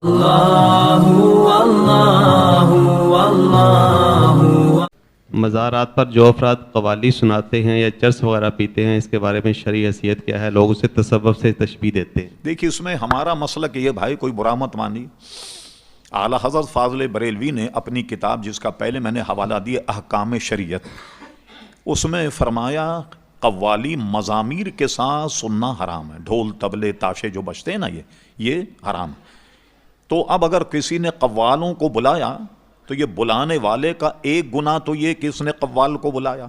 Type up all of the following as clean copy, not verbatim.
اللہ اللہ اللہ۔ مزارات پر جو افراد قوالی سناتے ہیں یا چرس وغیرہ پیتے ہیں، اس کے بارے میں شرعی حیثیت کیا ہے؟ لوگ اسے تصوف سے تشبیہ دیتے ہیں۔ دیکھیے اس میں ہمارا مسئلہ کہ یہ بھائی کوئی برا مت مانی۔ اعلیٰ حضرت فاضل بریلوی نے اپنی کتاب جس کا پہلے میں نے حوالہ دیا احکام شریعت، اس میں فرمایا قوالی مزامیر کے ساتھ سننا حرام ہے۔ ڈھول طبلے تاشے جو بجتے ہیں نا یہ حرام ہے۔ تو اب اگر کسی نے قوالوں کو بلایا تو یہ بلانے والے کا ایک گناہ تو یہ کہ اس نے قوال کو بلایا،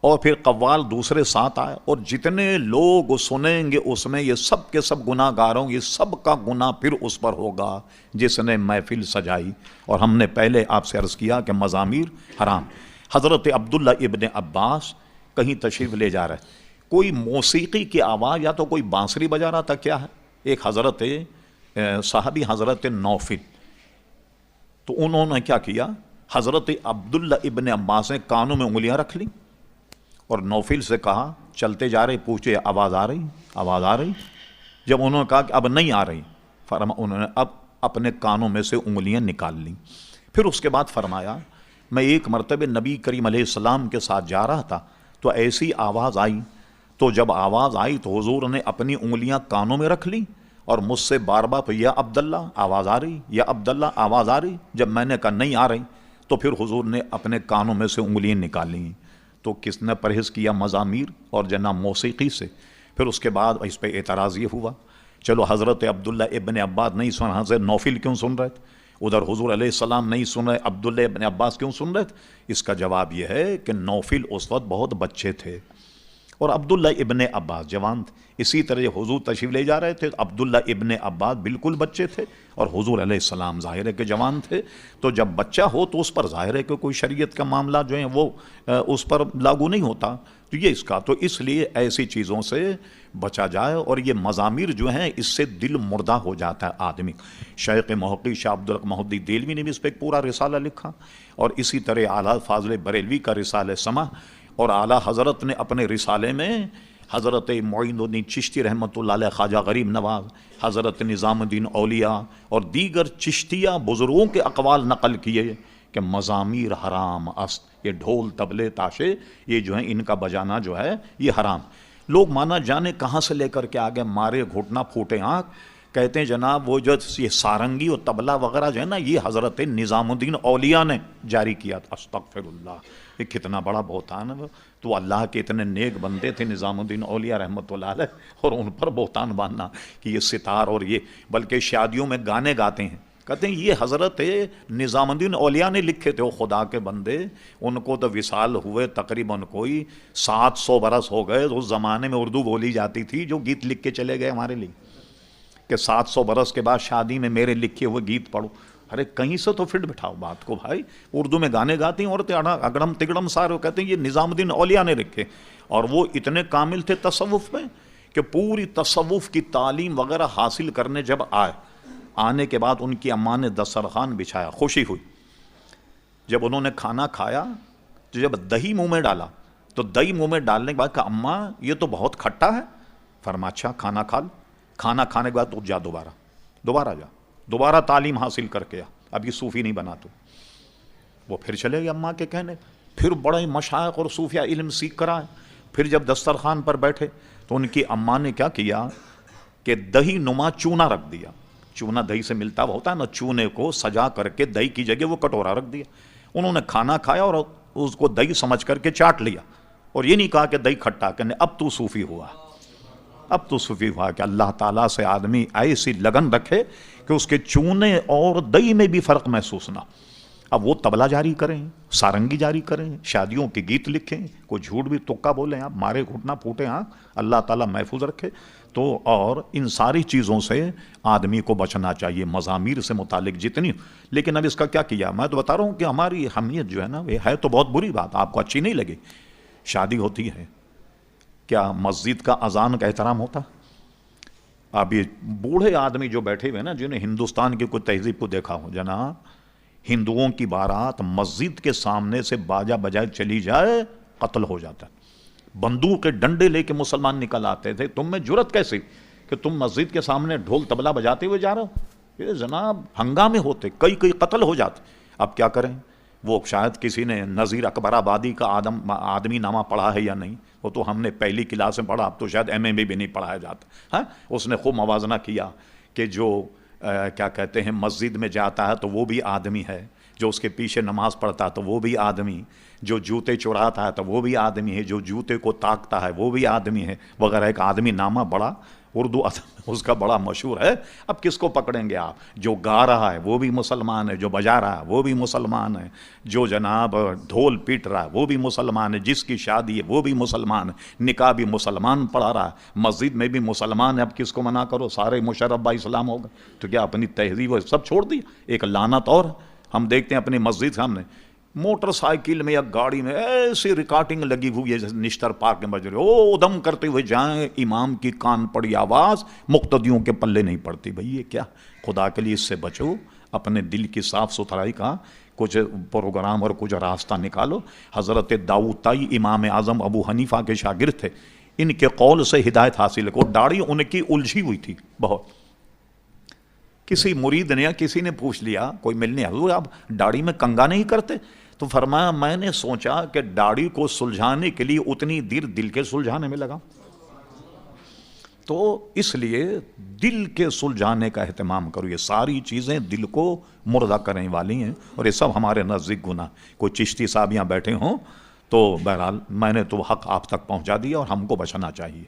اور پھر قوال دوسرے ساتھ آئے، اور جتنے لوگ سنیں گے اس میں یہ سب کے سب گناہ گاروں، یہ سب کا گناہ پھر اس پر ہوگا جس نے محفل سجائی۔ اور ہم نے پہلے آپ سے عرض کیا کہ مزامیر حرام۔ حضرت عبداللہ ابن عباس کہیں تشریف لے جا رہے، کوئی موسیقی کی آواز یا تو کوئی بانسری بجا رہا تھا، کیا ہے، ایک حضرت صحابی حضرت نوفل، تو انہوں نے کیا کیا، حضرت عبداللہ ابن عباس نے کانوں میں انگلیاں رکھ لی اور نوفل سے کہا چلتے جا رہے، پوچھے آواز آ رہی، آواز آ رہی؟ جب انہوں نے کہا کہ اب نہیں آ رہی، انہوں نے اب اپنے کانوں میں سے انگلیاں نکال لیں۔ پھر اس کے بعد فرمایا میں ایک مرتبہ نبی کریم علیہ السلام کے ساتھ جا رہا تھا تو ایسی آواز آئی، تو جب آواز آئی تو حضور نے اپنی انگلیاں کانوں میں رکھ لی اور مجھ سے بار بار یا عبداللہ آواز آ رہی، یا عبداللہ آواز آ رہی۔ جب میں نے کہا نہیں آ رہی تو پھر حضور نے اپنے کانوں میں سے انگلیاں نکال لیں۔ تو کس نے پرہیز کیا مزامیر اور جناب موسیقی سے؟ پھر اس کے بعد اس پہ اعتراض یہ ہوا چلو حضرت عبداللہ ابن عباس نہیں سن، حضرت نوفل کیوں سن رہے تھے؟ ادھر حضور علیہ السلام نہیں سن رہے، عبداللہ ابن عباس کیوں سن رہے تھے؟ اس کا جواب یہ ہے کہ نوفل اس وقت بہت بچے تھے اور عبداللہ ابن عباس جوان تھے۔ اسی طرح حضور تشریف لے جا رہے تھے، عبداللہ ابن عباس بالکل بچے تھے اور حضور علیہ السلام ظاہر ہے کہ جوان تھے۔ تو جب بچہ ہو تو اس پر ظاہر ہے کہ کوئی شریعت کا معاملہ جو ہے وہ اس پر لاگو نہیں ہوتا۔ تو یہ اس کا، تو اس لیے ایسی چیزوں سے بچا جائے۔ اور یہ مزامیر جو ہیں اس سے دل مردہ ہو جاتا ہے آدمی۔ شیخ محقق شاہ عبدالحق محدث دہلوی نے بھی اس پہ ایک پورا رسالہ لکھا، اور اسی طرح اعلیٰ فاضل بریلوی کا رسالہ سما، اور اعلیٰ حضرت نے اپنے رسالے میں حضرت معین الدین چشتی رحمۃ اللہ علیہ، خواجہ غریب نواز، حضرت نظام الدین اولیاء اور دیگر چشتیہ بزرگوں کے اقوال نقل کیے کہ مزامیر حرام است، یہ ڈھول طبلے تاشے یہ جو ہیں ان کا بجانا جو ہے یہ حرام۔ لوگ مانا جانے کہاں سے لے کر کے آگے مارے گھٹنا پھوٹے آنکھ، کہتے ہیں جناب وہ جو یہ سارنگی اور طبلہ وغیرہ جو ہے نا یہ حضرت نظام الدین اولیاء نے جاری کیا تھا۔ استغفر اللہ، یہ کتنا بڑا بہتان ہے۔ تو اللہ کے اتنے نیک بندے تھے نظام الدین اولیاء رحمۃ اللہ علیہ، اور ان پر بہتان باندھنا کہ یہ ستار اور یہ، بلکہ شادیوں میں گانے گاتے ہیں، کہتے ہیں یہ حضرت نظام الدین اولیاء نے لکھے تھے۔ وہ خدا کے بندے، ان کو تو وصال ہوئے تقریباً کوئی 700 برس ہو گئے۔ اس زمانے میں اردو بولی جاتی تھی، جو گیت لکھ کے چلے گئے ہمارے لیے کہ 700 برس کے بعد شادی میں میرے لکھے ہوئے گیت پڑھو۔ ارے کہیں سے تو فٹ بٹھاؤ بات کو بھائی، اردو میں گانے گاتی ہیں عورتیں اگڑم تگڑم سارے، کہتے ہیں یہ نظام الدین اولیاء نے لکھے، اور وہ اتنے کامل تھے تصوف میں کہ پوری تصوف کی تعلیم وغیرہ حاصل کرنے جب آنے کے بعد ان کی اماں نے دسترخوان بچھایا، خوشی ہوئی۔ جب انہوں نے کھانا کھایا تو جب دہی منہ میں ڈالا تو دہی منہ میں ڈالنے کے بعد کہا اماں یہ تو بہت کھٹا ہے۔ فرمایا اچھا کھانا کھا لو۔ کھانا کھانے کے بعد تو جا دوبارہ تعلیم حاصل کر کے ابھی صوفی نہیں بنا تو۔ وہ پھر چلے گئے اماں کے کہنے، پھر بڑے مشائخ اور صوفیہ علم سیکھ کر آئے۔ پھر جب دسترخوان پر بیٹھے تو ان کی اماں نے کیا کیا کہ دہی نما چونا رکھ دیا۔ چونا دہی سے ملتا ہوا ہوتا ہے نا، چونے کو سجا کر کے دہی کی جگہ وہ کٹورا رکھ دیا۔ انہوں نے کھانا کھایا اور اس کو دہی سمجھ کر کے چاٹ لیا، اور یہ نہیں کہا کہ دہی کھٹا، کہ اب تو صوفی ہوا، اب تو صوفی ہوا۔ کہ اللہ تعالیٰ سے آدمی ایسی لگن رکھے کہ اس کے چونے اور دہی میں بھی فرق محسوس نہ۔ اب وہ طبلہ جاری کریں، سارنگی جاری کریں، شادیوں کے گیت لکھیں، کوئی جھوٹ بھی تکا بولیں، آپ مارے گھٹنا پھوٹے اللہ تعالیٰ محفوظ رکھے۔ تو اور ان ساری چیزوں سے آدمی کو بچنا چاہیے، مزامیر سے متعلق جتنی۔ لیکن اب اس کا کیا کیا، میں تو بتا رہا ہوں کہ ہماری اہمیت جو ہے نا یہ ہے تو بہت بری بات، آپ کو اچھی نہیں لگے۔ شادی ہوتی ہے، کیا مسجد کا اذان کا احترام ہوتا؟ اب یہ بوڑھے آدمی جو بیٹھے ہوئے نا، جنہیں ہندوستان کی کوئی تہذیب کو دیکھا ہو، جناب ہندوؤں کی بارات مسجد کے سامنے سے باجا بجائے چلی جائے قتل ہو جاتا ہے۔ بندوق کے ڈنڈے لے کے مسلمان نکل آتے تھے، تم میں جرت کیسے کہ تم مسجد کے سامنے ڈھول طبلہ بجاتے ہوئے جا رہے ہو؟ یہ جناب ہنگامے ہوتے، کئی قتل ہو جاتے. اب کیا کریں؟ وہ شاید کسی نے نذیر اکبر آبادی کا آدمی نامہ پڑھا ہے یا نہیں، وہ تو ہم نے پہلی کلاس میں پڑھا، اب تو شاید ایم اے میں بھی نہیں پڑھایا جاتا. ہاں، اس نے خوب موازنہ کیا کہ جو کیا کہتے ہیں مسجد میں جاتا ہے تو وہ بھی آدمی ہے، جو اس کے پیچھے نماز پڑھتا ہے تو وہ بھی آدمی، جو جوتے چراتا ہے تو وہ بھی آدمی ہے، جو جوتے کو تاکتا ہے وہ بھی آدمی ہے وغیرہ. ایک آدمی نامہ بڑا اردو اس کا بڑا مشہور ہے. اب کس کو پکڑیں گے آپ؟ جو گا رہا ہے وہ بھی مسلمان ہے، جو بجا رہا ہے وہ بھی مسلمان ہے، جو جناب ڈھول پیٹ رہا ہے وہ بھی مسلمان ہے، جس کی شادی ہے وہ بھی مسلمان ہے، نکاح بھی مسلمان پڑھا رہا ہے، مسجد میں بھی مسلمان ہے. اب کس کو منع کرو؟ سارے مشرف با اسلام ہوگا تو کیا اپنی تہذیب سب چھوڑ دی؟ ایک لعنت. اور ہم دیکھتے ہیں اپنی مسجد سامنے موٹر سائیکل میں یا گاڑی میں ایسی ریکارڈنگ لگی ہوئی ہے جیسے نشتر پارک میں بج رہے او ادم کرتے ہوئے جائیں، امام کی کان پڑی آواز مقتدیوں کے پلے نہیں پڑتی. بھئی یہ کیا؟ خدا کے لیے اس سے بچو، اپنے دل کی صاف ستھرائی کا کچھ پروگرام اور کچھ راستہ نکالو. حضرت داؤد طائی امام اعظم ابو حنیفہ کے شاگرد تھے، ان کے قول سے ہدایت حاصل کو. داڑھی ان کی الجھی ہوئی تھی بہت. کسی مرید نے یا کسی نے پوچھ لیا کوئی ملنے، حضور آپ داڑھی میں کنگا نہیں کرتے؟ تو فرمایا میں نے سوچا کہ داڑھی کو سلجھانے کے لیے اتنی دیر دل کے سلجھانے میں لگا، تو اس لیے دل کے سلجھانے کا اہتمام کرو. یہ ساری چیزیں دل کو مردہ کرنے والی ہیں اور یہ سب ہمارے نزدیک گناہ. کوئی چشتی صاحب یہاں بیٹھے ہوں تو بہرحال میں نے تو حق آپ تک پہنچا دیا اور ہم کو بچنا چاہیے.